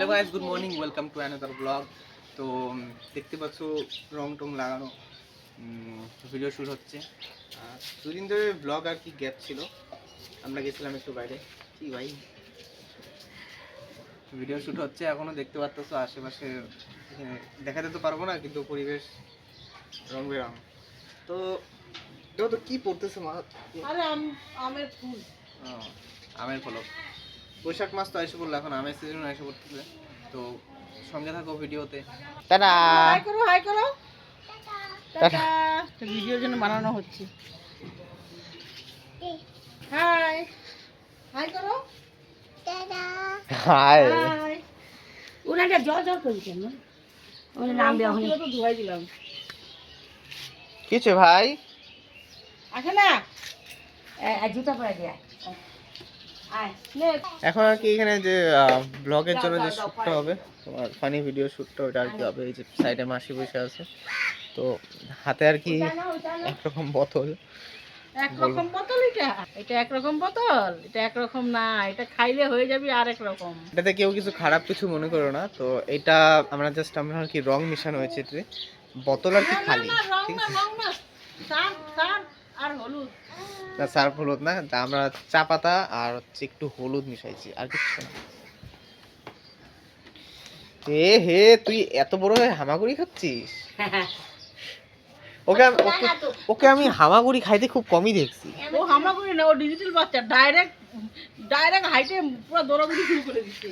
Hello guys, good morning, welcome to another blog. তো দেখতে পাচ্ছ রং টং লাগানো, ভিডিও শ্যুট হচ্ছে। দুদিন ধরে ব্লগ আর কি গ্যাপ ছিল, আমরা গেছিলাম একটু বাইরে। কি ভাই, ভিডিও শ্যুট হচ্ছে এখনো, দেখতে পাচ্ছ আশেপাশে। দেখাতে তো পারবো না, কিন্তু পরিবেশ রং বেরং। তো তো কি পড়তেছে মা? আরে আমের ফুল। আমের ফলক। বৈশাখ মাস তো এসে পড়লো, এখন আমের সিজন এসে পড়তেছে। তো সঙ্গে থাকো ভিডিওতে। টাটা। হাই করো, হাই করো। টাটা। ভিডিওর জন্য বানানো হচ্ছে। হাই হাই করো। Tata hi. হাই। ওনাটা জল জল করে কেন? ওনার নাম দেওয়া হয়নি তো ধুয়াই দিলাম। কিছু ভাই আসে না, জুতা পরে দিয়ে আয়। এখন আর কি এখানে যে ব্লগের জন্য যে শ্যুটটা হবে, তোমার ফানি ভিডিও শ্যুটটা, ওটা আর কি হবে। এই যে সাইডে মাসি বসে আছে, তো হাতে আর কি একরকম বোতল। একরকম বোতল এটা, এটা একরকম বোতল, এটা একরকম না, এটা খাইলে হয়ে যাবে আরেক রকম। এটাতে কেউ কিছু খারাপ কিছু মনে করো না। তো এটা আমরা আর কি রং মিশানো হয়েছে এতে, বোতল আর কি খালি, ঠিক আছে? আর হলুদ না, সার্ফ হলুদ না, তা আমরা চা পাতা আর হচ্ছে একটু হলুদ মিশাইছি, আর কিছু না। এ হে, তুই এত বড় হয়ে হামাগুড়ি খাচ্ছিস? ওকে আমি হামাগুড়ি খাইতে খুব কমই দেখছি। ও হামাগুড়ি না, ও ডিজিটাল বাচ্চা, ডাইরেক্ট হাইটে পুরো দৌড়াদৌড়ি শুরু করে দিচ্ছে।